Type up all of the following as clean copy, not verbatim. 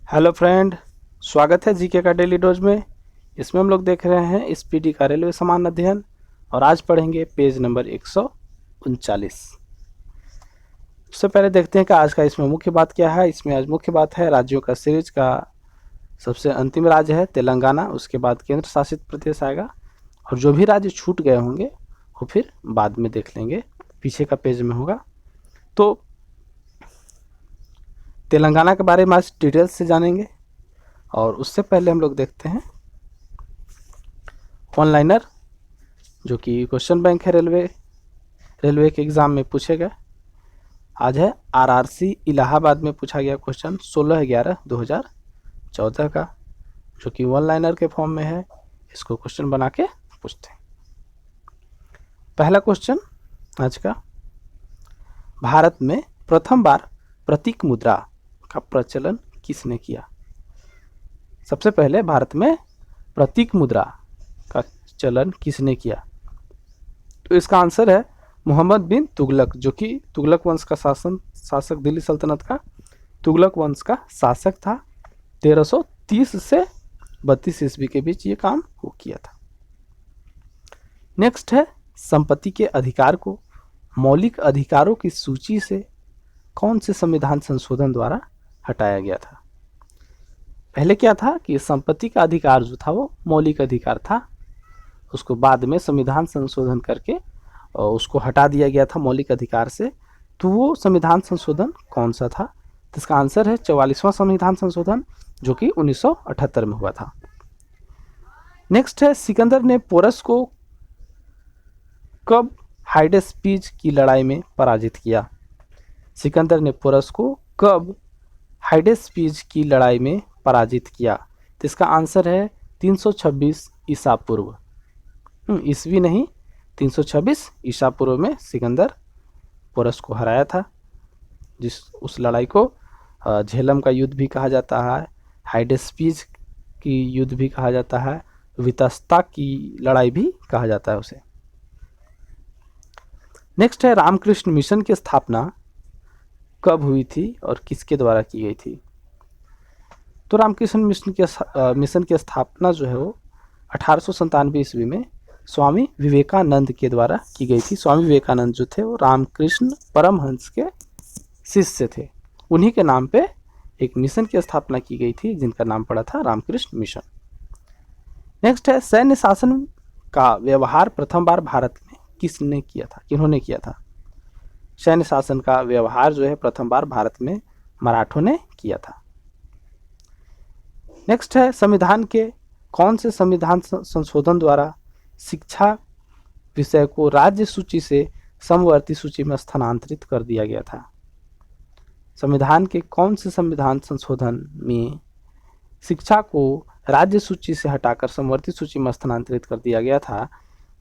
Hello friend, स्वागत है GK का डेली डोज में। इसमें हम लोग देख रहे हैं स्पीडी का रेलवे समान अध्ययन और आज पढ़ेंगे पेज नंबर 139। उससे पहले देखते हैं कि आज का इसमें मुख्य बात क्या है। इसमें आज मुख्य बात है राज्यों का सीरीज का सबसे अंतिम राज्य है तेलंगाना, उसके बाद केंद्र शासित प्रदेश आएगा और जो भी राज्य छूट गए होंगे वो फिर बाद में देख लेंगे, पीछे का पेज में होगा। तो तेलंगाना के बारे में आज डिटेल्स से जानेंगे और उससे पहले हम लोग देखते हैं ऑनलाइनर, जो कि क्वेश्चन बैंक है रेलवे के एग्ज़ाम में पूछे गए। आज है आरआरसी इलाहाबाद में पूछा गया क्वेश्चन 16/11/2014 का, जो कि वन लाइनर के फॉर्म में है। इसको क्वेश्चन बना के पूछते हैं। पहला क्वेश्चन आज का, भारत में प्रथम बार प्रतीक मुद्रा का प्रचलन किसने किया? सबसे पहले भारत में प्रतीक मुद्रा का चलन किसने किया? तो इसका आंसर है मोहम्मद बिन तुगलक, जो कि तुगलक वंश का शासक, दिल्ली सल्तनत का तुगलक वंश का शासक था। 1330 से 32 ईस्वी के बीच ये काम वो किया था। नेक्स्ट है, संपत्ति के अधिकार को मौलिक अधिकारों की सूची से कौन से संविधान संशोधन द्वारा हटाया गया था? पहले क्या था कि संपत्ति का अधिकार जो था वो मौलिक अधिकार था, उसको बाद में संविधान संशोधन करके और उसको हटा दिया गया था मौलिक अधिकार से। तो वो संविधान संशोधन कौन सा था? तो इसका आंसर है 44वां संविधान संशोधन, जो कि 1978 में हुआ था। नेक्स्ट है, सिकंदर ने पोरस को कब हाइडेस्पीज की लड़ाई में पराजित किया? सिकंदर ने पोरस को कब हाइडेस्पीज की लड़ाई में पराजित किया? तो इसका आंसर है 326 ईसा पूर्व, ईस्वी नहीं, 326 ईसा पूर्व में सिकंदर पोरस को हराया था। उस लड़ाई को झेलम का युद्ध भी कहा जाता है, हाइडेस्पीज की युद्ध भी कहा जाता है, वितस्ता की लड़ाई भी कहा जाता है उसे। नेक्स्ट है, रामकृष्ण मिशन की स्थापना कब हुई थी और किसके द्वारा की गई थी? तो रामकृष्ण मिशन की स्थापना जो है वो 1897 ईस्वी में स्वामी विवेकानंद के द्वारा की गई थी। स्वामी विवेकानंद जो थे वो रामकृष्ण परमहंस के शिष्य थे। उन्हीं के नाम पे एक मिशन की स्थापना की गई थी जिनका नाम पड़ा था रामकृष्ण मिशन। नेक्स्ट है, सैन्य शासन का व्यवहार प्रथम बार भारत में किसने किया था, किन्होंने किया था? सैन्य शासन का व्यवहार जो है प्रथम बार भारत में मराठों ने किया था। नेक्स्ट है, संविधान के कौन से संविधान संशोधन द्वारा शिक्षा विषय को राज्य सूची से समवर्ती सूची में स्थानांतरित कर दिया गया था? संविधान के कौन से संविधान संशोधन में शिक्षा को राज्य सूची से हटाकर समवर्ती सूची में स्थानांतरित कर दिया गया था?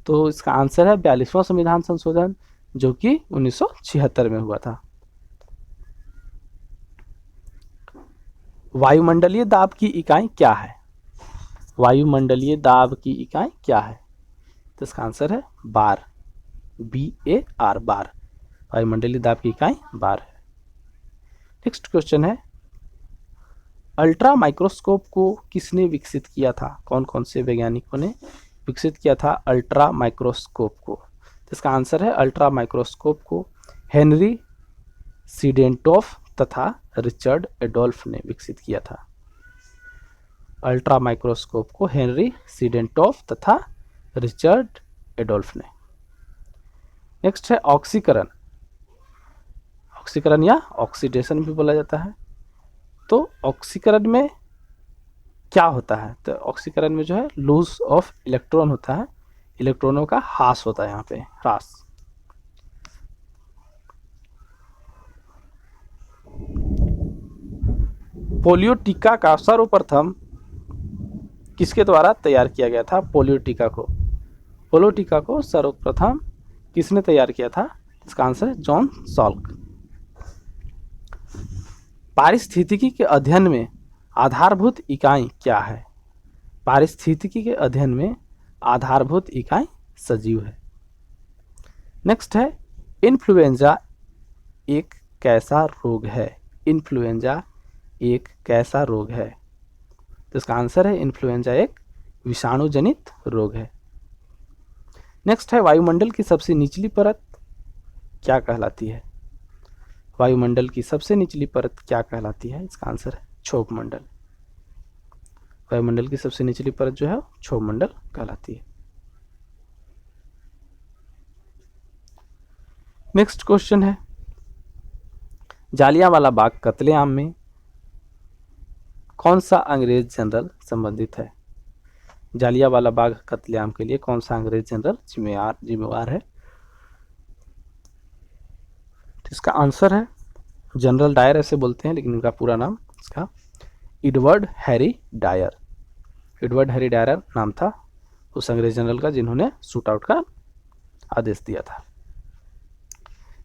तो इसका आंसर है 42वां संविधान संशोधन, जो कि 1976 में हुआ था। वायुमंडलीय दाब की इकाई क्या है? वायुमंडलीय दाब की इकाई क्या है? तो इसका आंसर है बार, BAR, बार। वायुमंडलीय दाब की इकाई बार है। नेक्स्ट क्वेश्चन है, अल्ट्रा माइक्रोस्कोप को किसने विकसित किया था? कौन कौन से वैज्ञानिकों ने विकसित किया था अल्ट्रा माइक्रोस्कोप को? तो इसका आंसर है अल्ट्रा माइक्रोस्कोप को हेनरी सीडेंटोफ तथा रिचर्ड एडोल्फ ने विकसित किया था। अल्ट्रा माइक्रोस्कोप को हेनरी सीडेंटोफ तथा रिचर्ड एडोल्फ ने। नेक्स्ट है, ऑक्सीकरण, ऑक्सीकरण या ऑक्सीडेशन भी बोला जाता है। तो ऑक्सीकरण में क्या होता है? तो ऑक्सीकरण में जो है लूज ऑफ इलेक्ट्रॉन होता है, इलेक्ट्रॉनों का ह्रास होता है, यहाँ पे ह्रास। पोलियो टीका का सर्वप्रथम किसके द्वारा तैयार किया गया था? पोलियो टीका को सर्वप्रथम किसने तैयार किया था? इसका आंसर है जॉन सॉल्क। पारिस्थितिकी के अध्ययन में आधारभूत इकाई क्या है? पारिस्थितिकी के अध्ययन में आधारभूत इकाई सजीव है। नेक्स्ट है, इन्फ्लुएंजा एक कैसा रोग है? इन्फ्लुएंजा एक कैसा रोग है? तो इसका आंसर है इन्फ्लुएंजा एक विषाणु जनित रोग है। नेक्स्ट है वायुमंडल की सबसे निचली परत क्या कहलाती है? वायुमंडल की सबसे निचली परत क्या कहलाती है? इसका आंसर है क्षोभ मंडल। वायुमंडल की सबसे निचली परत जो है क्षोभ मंडल कहलाती है। नेक्स्ट क्वेश्चन है जालियांवाला बाग कत्लेआम में कौन सा अंग्रेज जनरल संबंधित है? जालियांवाला बाग कत्लेआम के लिए कौन सा अंग्रेज जनरल जिम्मेवार है? इसका आंसर है जनरल डायर, ऐसे बोलते हैं लेकिन इनका पूरा नाम इसका Edward Harry Dyer. Edward Harry Dyer नाम था उस अंग्रेज जनरल का जिन्होंने शूट आउट का आदेश दिया था।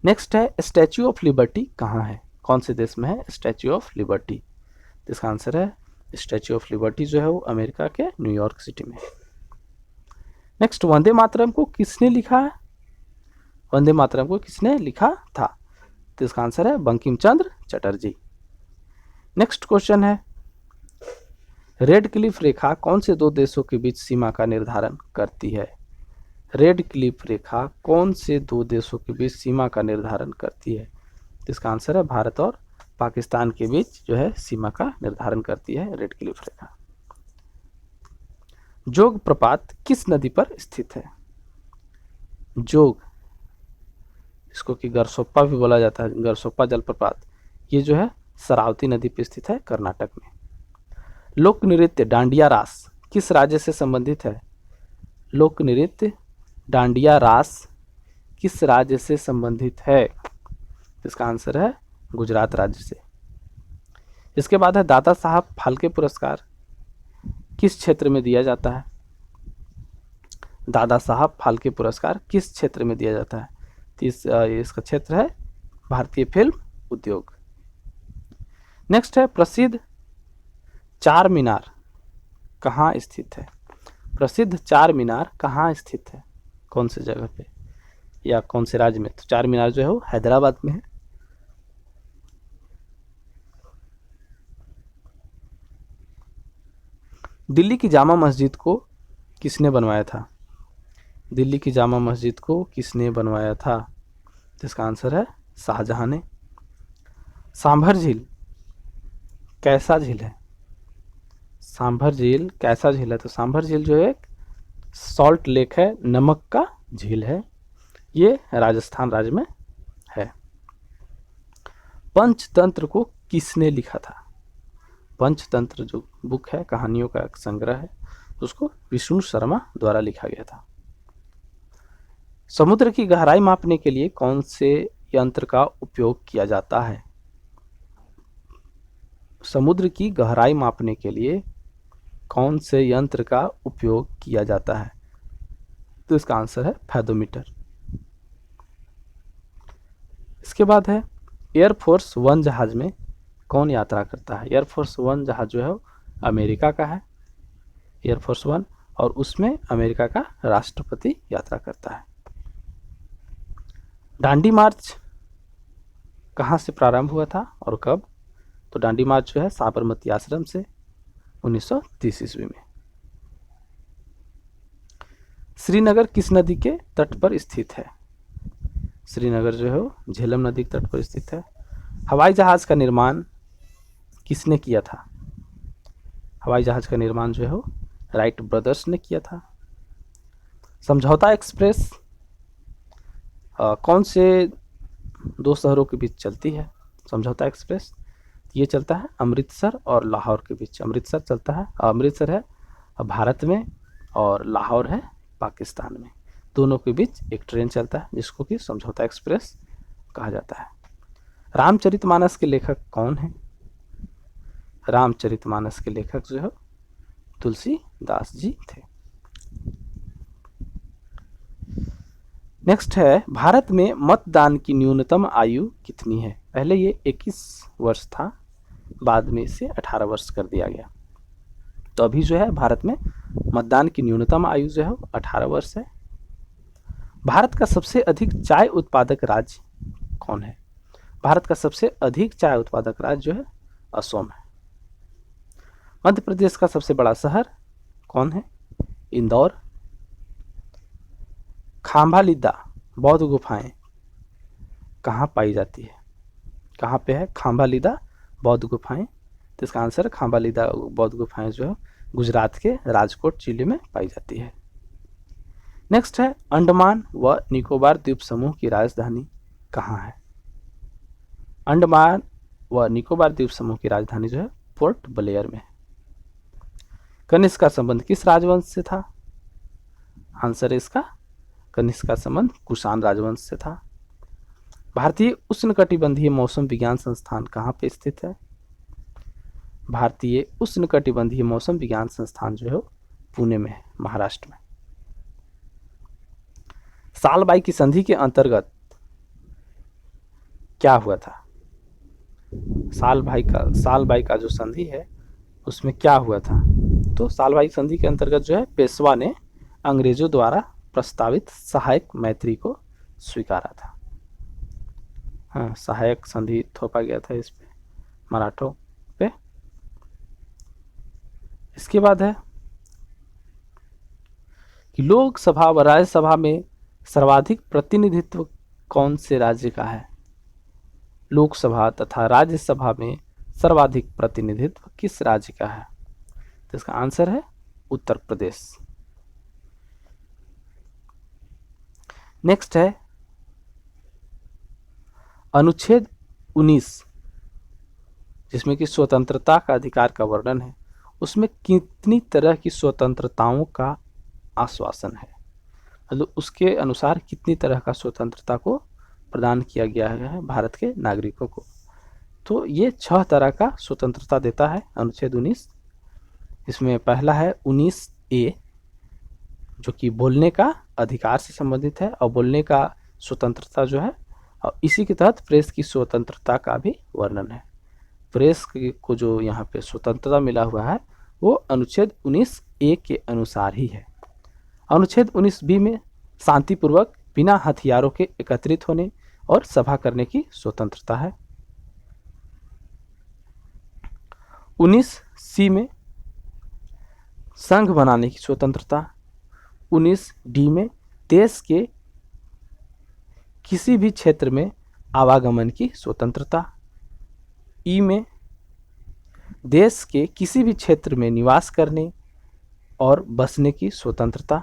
नेक्स्ट है स्टैच्यू ऑफ लिबर्टी कहाँ है? कौन से देश में है स्टैच्यू ऑफ लिबर्टी? इसका आंसर है स्टैच्यू ऑफ लिबर्टी जो है वो अमेरिका के न्यूयॉर्क सिटी में है। नेक्स्ट वंदे मातरम को किसने लिखा है? वंदे मातरम को किसने लिखा था? तो इसका आंसर है बंकिम चंद्र चटर्जी। नेक्स्ट क्वेश्चन है रेड क्लिफ रेखा कौन से दो देशों के बीच सीमा का निर्धारण करती है? रेड क्लिफ रेखा कौन से दो देशों के बीच सीमा का निर्धारण करती है? तो इसका आंसर है भारत और पाकिस्तान के बीच जो है सीमा का निर्धारण करती है रेड क्लिफ रेखा। जोग प्रपात किस नदी पर स्थित है? जोग, इसको कि गरसोप्पा भी बोला जाता है, गरसोप्पा जलप्रपात, ये जो है शरावती नदी पर स्थित है कर्नाटक में। लोक नृत्य डांडिया रास किस राज्य से संबंधित है? लोक नृत्य डांडिया रास किस राज्य से संबंधित है? इसका आंसर है गुजरात राज्य से। इसके बाद है दादा साहब फाल्के पुरस्कार किस क्षेत्र में दिया जाता है? दादा साहब फाल्के पुरस्कार किस क्षेत्र में दिया जाता है? तो इसका क्षेत्र है भारतीय फिल्म उद्योग। नेक्स्ट है प्रसिद्ध चार मीनार कहाँ स्थित है? प्रसिद्ध चार मीनार कहाँ स्थित है? कौन से जगह पे या कौन से राज्य में? तो चार मीनार जो है वो हैदराबाद में है। दिल्ली की जामा मस्जिद को किसने बनवाया था? दिल्ली की जामा मस्जिद को किसने बनवाया था? इसका आंसर है शाहजहां ने। सांभर झील कैसा झील है? सांभर झील कैसा झील है? तो सांभर झील जो एक सॉल्ट लेक है, नमक का झील है, ये राजस्थान राज्य में है। पंचतंत्र को किसने लिखा था? पंचतंत्र जो बुक है, कहानियों का एक संग्रह है, उसको विष्णु शर्मा द्वारा लिखा गया था। समुद्र की गहराई मापने के लिए कौन से यंत्र का उपयोग किया जाता है? समुद्र की गहराई मापने के लिए कौन से यंत्र का उपयोग किया जाता है? तो इसका आंसर है फैथोमीटर। इसके बाद है एयरफोर्स वन जहाज में कौन यात्रा करता है? एयरफोर्स वन जहाज जो है अमेरिका का है, एयरफोर्स वन, और उसमें अमेरिका का राष्ट्रपति यात्रा करता है। डांडी मार्च कहाँ से प्रारंभ हुआ था और कब? तो डांडी मार्च जो है साबरमती आश्रम से 1930 ईस्वी में। श्रीनगर किस नदी के तट पर स्थित है? श्रीनगर जो है वो झेलम नदी के तट पर स्थित है। हवाई जहाज का निर्माण किसने किया था? हवाई जहाज का निर्माण जो है वो राइट ब्रदर्स ने किया था। समझौता एक्सप्रेस कौन से दो शहरों के बीच चलती है? समझौता एक्सप्रेस ये चलता है अमृतसर और लाहौर के बीच। अमृतसर चलता है, अमृतसर है भारत में और लाहौर है पाकिस्तान में। दोनों के बीच एक ट्रेन चलता है जिसको कि समझौता एक्सप्रेस कहा जाता है। रामचरितमानस के लेखक कौन हैं? रामचरितमानस के लेखक जो है तुलसीदास जी थे। नेक्स्ट है भारत में मतदान की न्यूनतम आयु कितनी है? पहले ये 21 वर्ष था, बाद में इसे 18 वर्ष कर दिया गया। तो अभी जो है भारत में मतदान की न्यूनतम आयु जो है 18 वर्ष है। भारत का सबसे अधिक चाय उत्पादक राज्य कौन है? भारत का सबसे अधिक चाय उत्पादक राज्य जो है असम है। मध्य प्रदेश का सबसे बड़ा शहर कौन है? इंदौर। खाम्भालिदा बौद्ध गुफाएं कहाँ पाई जाती है? कहाँ पे है खाम्भालिदा बौद्ध गुफाएं? तो इसका आंसर खाम्भालिदा बौद्ध गुफाएं जो है गुजरात के राजकोट जिले में पाई जाती है। नेक्स्ट है अंडमान व निकोबार द्वीप समूह की राजधानी कहाँ है? अंडमान व निकोबार द्वीप समूह की राजधानी जो है पोर्ट ब्लेयर में है। कनिष्क का संबंध किस राजवंश से था? आंसर है इसका कनिष्क का संबंध कुषाण राजवंश से था। भारतीय उष्णकटिबंधीय मौसम विज्ञान संस्थान कहाँ पे स्थित है? भारतीय उष्णकटिबंधीय मौसम विज्ञान संस्थान जो है पुणे में है, महाराष्ट्र में। सालबाई की संधि के अंतर्गत क्या हुआ था? सालबाई का जो संधि है उसमें क्या हुआ था? तो सालबाई संधि के अंतर्गत जो है पेशवा ने अंग्रेजों द्वारा प्रस्तावित सहायक मैत्री को स्वीकारा था। हाँ, सहायक संधि थोपा गया था इस पे मराठों पे। इसके बाद है कि लोकसभा व राज्यसभा में सर्वाधिक प्रतिनिधित्व कौन से राज्य का है? लोकसभा तथा राज्यसभा में सर्वाधिक प्रतिनिधित्व किस राज्य का है? तो इसका आंसर है उत्तर प्रदेश। नेक्स्ट है अनुच्छेद 19 जिसमें कि स्वतंत्रता का अधिकार का वर्णन है, उसमें कितनी तरह की स्वतंत्रताओं का आश्वासन है? मतलब उसके अनुसार कितनी तरह का स्वतंत्रता को प्रदान किया गया है भारत के नागरिकों को? तो ये 6 तरह का स्वतंत्रता देता है अनुच्छेद 19। इसमें पहला है 19A जो कि बोलने का अधिकार से संबंधित है और बोलने का स्वतंत्रता जो है, और इसी के तहत प्रेस की स्वतंत्रता का भी वर्णन है। प्रेस को जो यहाँ पे स्वतंत्रता मिला हुआ है वो अनुच्छेद 19A के अनुसार ही है। अनुच्छेद 19B में शांतिपूर्वक बिना हथियारों के एकत्रित होने और सभा करने की स्वतंत्रता है। 19C में संघ बनाने की स्वतंत्रता। 19D में देश के किसी भी क्षेत्र में आवागमन की स्वतंत्रता। ई में देश के किसी भी क्षेत्र में निवास करने और बसने की स्वतंत्रता।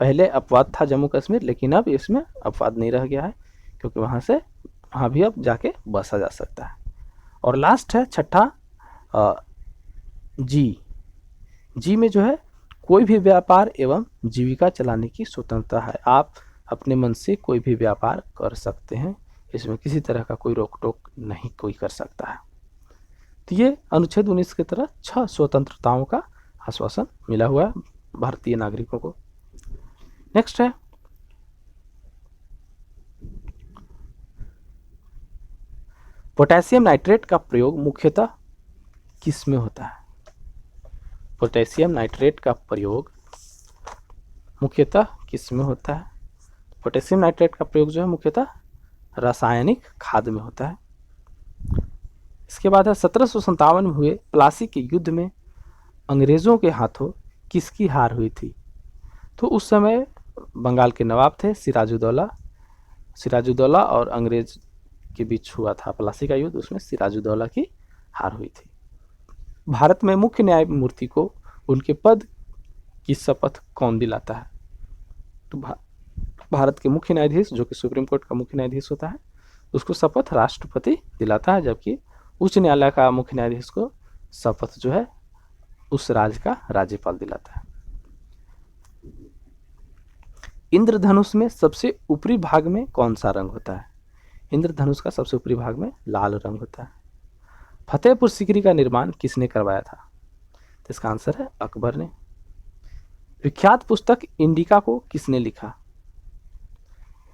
पहले अपवाद था जम्मू कश्मीर, लेकिन अब इसमें अपवाद नहीं रह गया है क्योंकि वहाँ भी अब जाके बसा जा सकता है। और लास्ट है छठा जी में जो है कोई भी व्यापार एवं जीविका चलाने की स्वतंत्रता है। आप अपने मन से कोई भी व्यापार कर सकते हैं, इसमें किसी तरह का कोई रोक टोक नहीं कोई कर सकता है। तो ये अनुच्छेद 19 की तरह 6 स्वतंत्रताओं का आश्वासन मिला हुआ है भारतीय नागरिकों को। नेक्स्ट है पोटेशियम नाइट्रेट का प्रयोग मुख्यतः किस में होता है? पोटेशियम नाइट्रेट का प्रयोग मुख्यतः किस में होता है? पोटेशियम नाइट्रेट का प्रयोग जो है मुख्यतः रासायनिक खाद में होता है। इसके बाद है 1757 में हुए प्लासी के युद्ध में अंग्रेजों के हाथों किसकी हार हुई थी? तो उस समय बंगाल के नवाब थे सिराजुद्दौला और अंग्रेज के बीच हुआ था प्लासी का युद्ध, उसमें सिराजुद्दौला की हार हुई थी। भारत में मुख्य न्यायमूर्ति को उनके पद की शपथ कौन दिलाता है? तो भारत के मुख्य न्यायाधीश जो कि सुप्रीम कोर्ट का मुख्य न्यायाधीश होता है उसको शपथ राष्ट्रपति दिलाता है, जबकि उच्च न्यायालय का मुख्य न्यायाधीश को शपथ जो है उस राज्य का राज्यपाल दिलाता है। इंद्रधनुष में सबसे ऊपरी भाग में कौन सा रंग होता है? इंद्रधनुष का सबसे ऊपरी भाग में लाल रंग होता है। फतेहपुर सीकरी का निर्माण किसने करवाया था? तो इसका आंसर है अकबर ने। विख्यात पुस्तक इंडिका को किसने लिखा?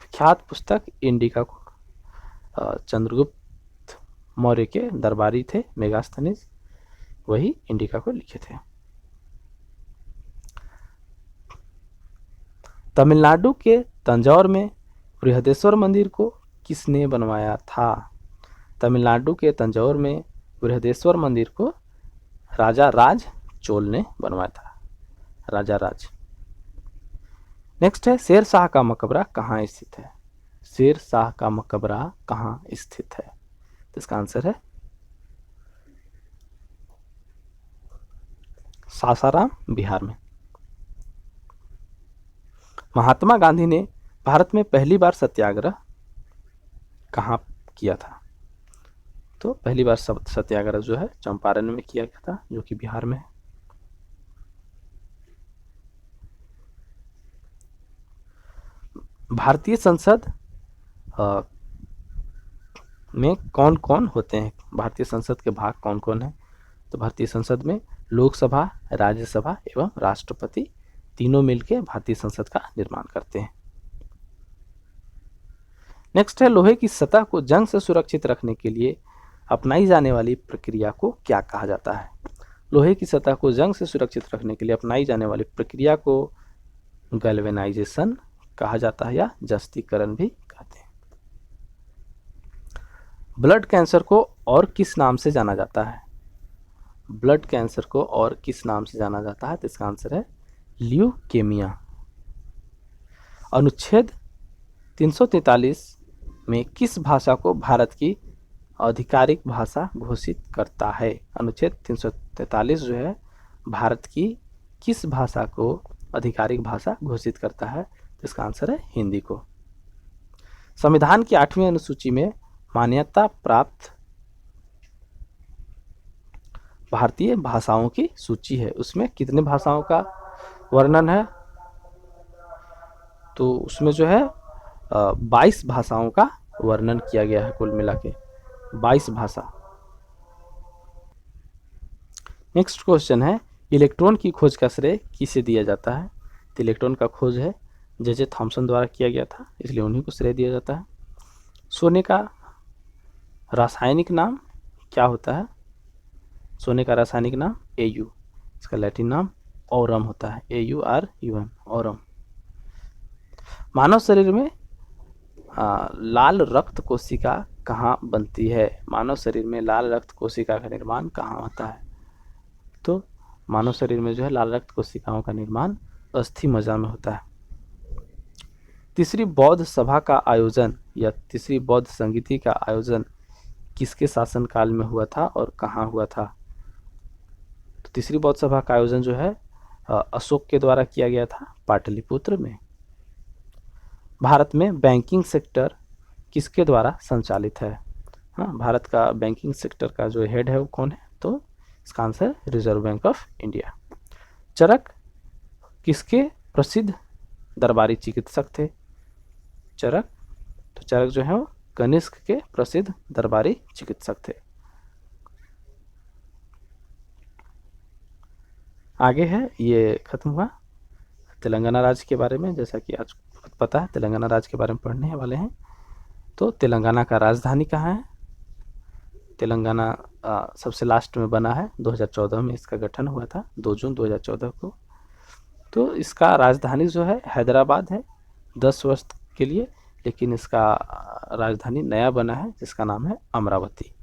विख्यात पुस्तक इंडिका को चंद्रगुप्त मौर्य के दरबारी थे मेगास्थनीज, वही इंडिका को लिखे थे। तमिलनाडु के तंजौर में बृहदेश्वर मंदिर को किसने बनवाया था? तमिलनाडु के तंजौर में बृहदेश्वर मंदिर को राजा राज चोल ने बनवाया था, राजा राज। नेक्स्ट है शेर शाह का मकबरा कहाँ स्थित है? शेर शाह का मकबरा कहाँ स्थित है? तो इसका आंसर है सासाराम, बिहार में। महात्मा गांधी ने भारत में पहली बार सत्याग्रह कहाँ किया था? तो पहली बार सत्याग्रह जो है चंपारण में किया गया था, जो कि बिहार में है। भारतीय संसद में कौन कौन होते हैं? भारतीय संसद के भाग कौन कौन है? तो भारतीय संसद में लोकसभा, राज्यसभा एवं राष्ट्रपति तीनों मिलकर भारतीय संसद का निर्माण करते हैं। नेक्स्ट है लोहे की सतह को जंग से सुरक्षित रखने के लिए अपनाई जाने वाली प्रक्रिया को क्या कहा जाता है? लोहे की सतह को जंग से सुरक्षित रखने के लिए अपनाई जाने वाली प्रक्रिया को गैल्वेनाइजेशन कहा जाता है या जस्तीकरण भी कहते हैं। ब्लड कैंसर को और किस नाम से जाना जाता है? ब्लड कैंसर को और किस नाम से जाना जाता है? तो इसका आंसर है ल्यूकेमिया। अनुच्छेद 343 में किस भाषा को भारत की आधिकारिक भाषा घोषित करता है? अनुच्छेद 343 जो है भारत की किस भाषा को आधिकारिक भाषा घोषित करता है? तो इसका आंसर है हिंदी को। संविधान की 8वीं अनुसूची में मान्यता प्राप्त भारतीय भाषाओं की सूची है, उसमें कितने भाषाओं का वर्णन है? तो उसमें जो है 22 भाषाओं का वर्णन किया गया है, कुल मिला के 22 भाषा। नेक्स्ट क्वेश्चन है इलेक्ट्रॉन की खोज का श्रेय किसे दिया जाता है? तो इलेक्ट्रॉन का खोज है जे थॉमसन द्वारा किया गया था, इसलिए उन्हीं को श्रेय दिया जाता है। सोने का रासायनिक नाम क्या होता है? सोने का रासायनिक नाम Au, इसका लैटिन नाम ऑरम होता है, AURUM, ऑरम। मानव शरीर में लाल रक्त कोशिका कहाँ बनती है? मानव शरीर में लाल रक्त कोशिका का निर्माण कहाँ होता है? तो मानव शरीर में जो है लाल रक्त कोशिकाओं का निर्माण अस्थि मज्जा में होता है। तीसरी बौद्ध सभा का आयोजन या तीसरी बौद्ध संगीति का आयोजन किसके शासनकाल में हुआ था और कहाँ हुआ था? तो तीसरी बौद्ध सभा का आयोजन जो है अशोक के द्वारा किया गया था, पाटलिपुत्र में। भारत में बैंकिंग सेक्टर किसके द्वारा संचालित है? हाँ, भारत का बैंकिंग सेक्टर का जो हेड है वो कौन है? तो इसका answer Reserve Bank of India. Charak किसके प्रसिद्ध दरबारी चिकित्सक थे? चरक, तो चरक जो है वो कनिष्क के प्रसिद्ध दरबारी चिकित्सक थे। आगे है, ये खत्म हुआ तेलंगाना राज्य के बारे में। जैसा कि आज पता है तेलंगाना राज्य के बारे में पढ़ने वाले हैं। तो तेलंगाना का राजधानी कहाँ है? तेलंगाना सबसे लास्ट में बना है, 2014 में इसका गठन हुआ था, 2 जून 2014 को। तो इसका राजधानी जो है हैदराबाद है 10 वर्ष के लिए, लेकिन इसका राजधानी नया बना है जिसका नाम है अमरावती।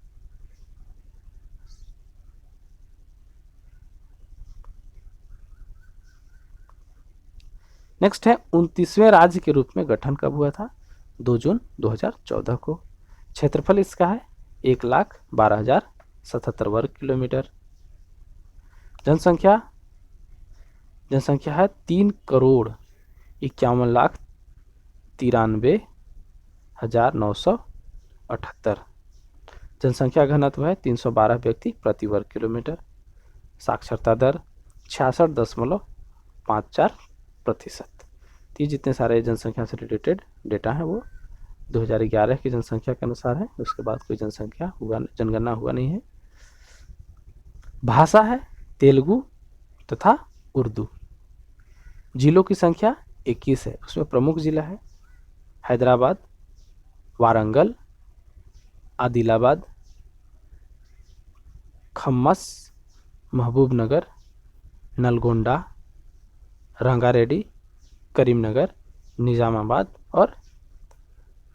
नेक्स्ट है 29वें राज्य के रूप में गठन कब हुआ था? 2 जून 2014 को। क्षेत्रफल इसका है 1,12,077 वर्ग किलोमीटर। जनसंख्या है 3,91,93,978। जनसंख्या घनत्व है 312 व्यक्ति प्रति वर्ग किलोमीटर। साक्षरता दर 66.54%। ये जितने सारे जनसंख्या से रिलेटेड डेटा है वो 2011 की जनसंख्या के अनुसार है, उसके बाद कोई जनगणना हुआ नहीं है। भाषा है तेलुगु तथा उर्दू। जिलों की संख्या 21 है, उसमें प्रमुख जिला है हैदराबाद, वारंगल, आदिलाबाद, खम्मस, महबूबनगर, नलगोंडा, रंगारेड्डी, करीमनगर, निजामाबाद और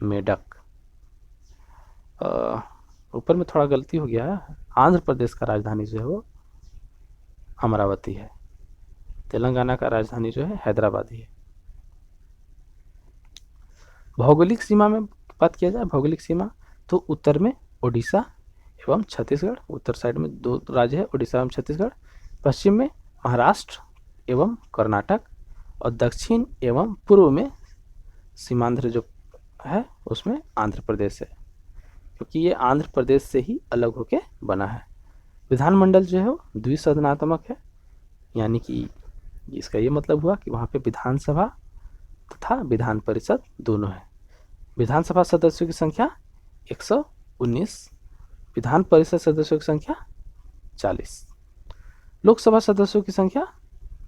मेडक। ऊपर में थोड़ा गलती हो गया है, आंध्र प्रदेश का राजधानी जो है वो अमरावती है। तेलंगाना का राजधानी जो है हैदराबाद ही है। भौगोलिक सीमा में बात किया जाए, भौगोलिक सीमा, तो उत्तर में उड़ीसा एवं छत्तीसगढ़, उत्तर साइड में 2 राज्य है, उड़ीसा एवं छत्तीसगढ़। पश्चिम में महाराष्ट्र एवं कर्नाटक, और दक्षिण एवं पूर्व में सीमांध्र जो है उसमें आंध्र प्रदेश है, क्योंकि ये आंध्र प्रदेश से ही अलग होके बना है। विधानमंडल जो है वो द्विसदनात्मक है, यानी कि इसका ये मतलब हुआ कि वहाँ पे विधानसभा तथा विधान परिषद दोनों है। विधानसभा सदस्यों की संख्या 119, विधान परिषद सदस्यों की संख्या 40, लोकसभा सदस्यों की संख्या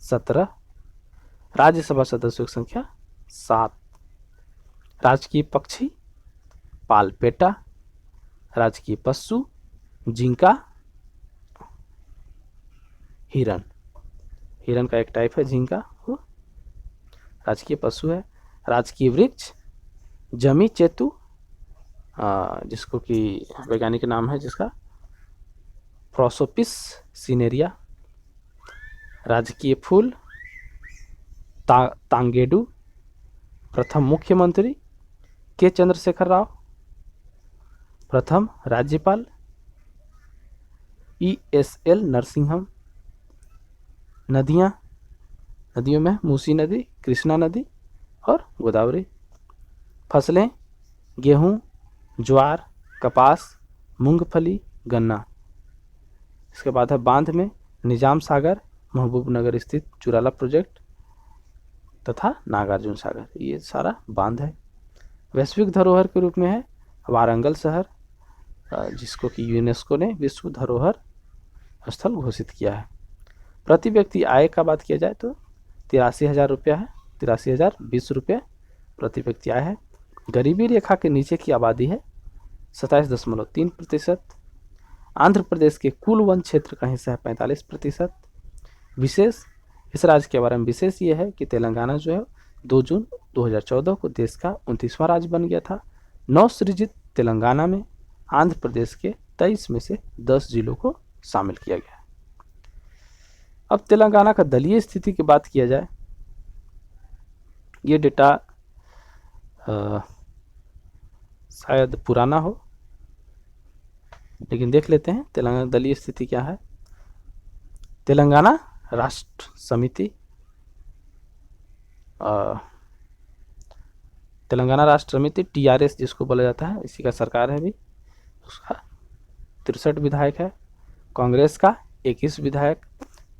17, राज्यसभा सदस्यों की संख्या 7, राजकीय पक्षी पालपेटा, राजकीय पशु जिंका, हिरन, हिरन का एक टाइप है जिंका, वो राजकीय पशु है। राजकीय वृक्ष जमी चेतु, जिसको कि वैज्ञानिक नाम है जिसका प्रोसोपिस सिनेरिया। राजकीय फूल तांगेडू। प्रथम मुख्यमंत्री के चंद्रशेखर राव। प्रथम राज्यपाल ESL नरसिंहम। नदियाँ, नदियों में मूसी नदी, कृष्णा नदी और गोदावरी। फसलें गेहूँ, ज्वार, कपास, मूंगफली, गन्ना। इसके बाद है बांध में निजाम सागर, महबूबनगर स्थित चुराला प्रोजेक्ट तथा नागार्जुन सागर, ये सारा बांध है। वैश्विक धरोहर के रूप में है वारंगल शहर, जिसको कि यूनेस्को ने विश्व धरोहर स्थल घोषित किया है। प्रति व्यक्ति आय का बात किया जाए तो 83,000 रुपया है, 83,020 रुपये प्रति व्यक्ति आय है। गरीबी रेखा के नीचे की आबादी है 27.3%। आंध्र प्रदेश के कुल वन क्षेत्र का हिस्सा है 45%। विशेष इस राज्य के बारे में विशेष ये है कि तेलंगाना जो है 2 जून 2014 को देश का 29वां राज्य बन गया था। नवसृजित तेलंगाना में आंध्र प्रदेश के 23 में से 10 जिलों को शामिल किया गया है। अब तेलंगाना का दलीय स्थिति की बात किया जाए, ये डेटा शायद पुराना हो, लेकिन देख लेते हैं तेलंगाना दलीय स्थिति क्या है। तेलंगाना राष्ट्र समिति, तेलंगाना राष्ट्र समिति TRS जिसको बोला जाता है, इसी का सरकार है भी, उसका 63 विधायक है। कांग्रेस का 21 विधायक,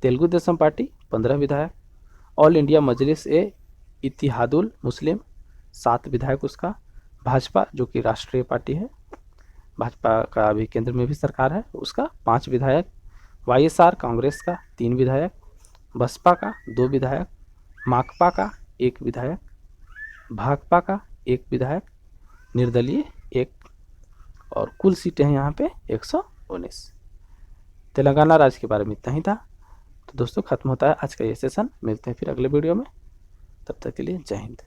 तेलुगु देशम पार्टी 15 विधायक, ऑल इंडिया मजलिस ए इत्तिहादुल मुस्लिम 7 विधायक उसका, भाजपा जो कि राष्ट्रीय पार्टी है, भाजपा का अभी केंद्र में भी सरकार है, उसका 5 विधायक, YSR कांग्रेस का 3 विधायक, बसपा का 2 विधायक, माकपा का 1 विधायक, भाकपा का 1 विधायक, निर्दलीय 1, और कुल सीटें हैं यहाँ पे 119। तेलंगाना राज्य के बारे में इतना ही था। तो दोस्तों खत्म होता है आज का ये सेशन, मिलते हैं फिर अगले वीडियो में, तब तक के लिए जय हिंद।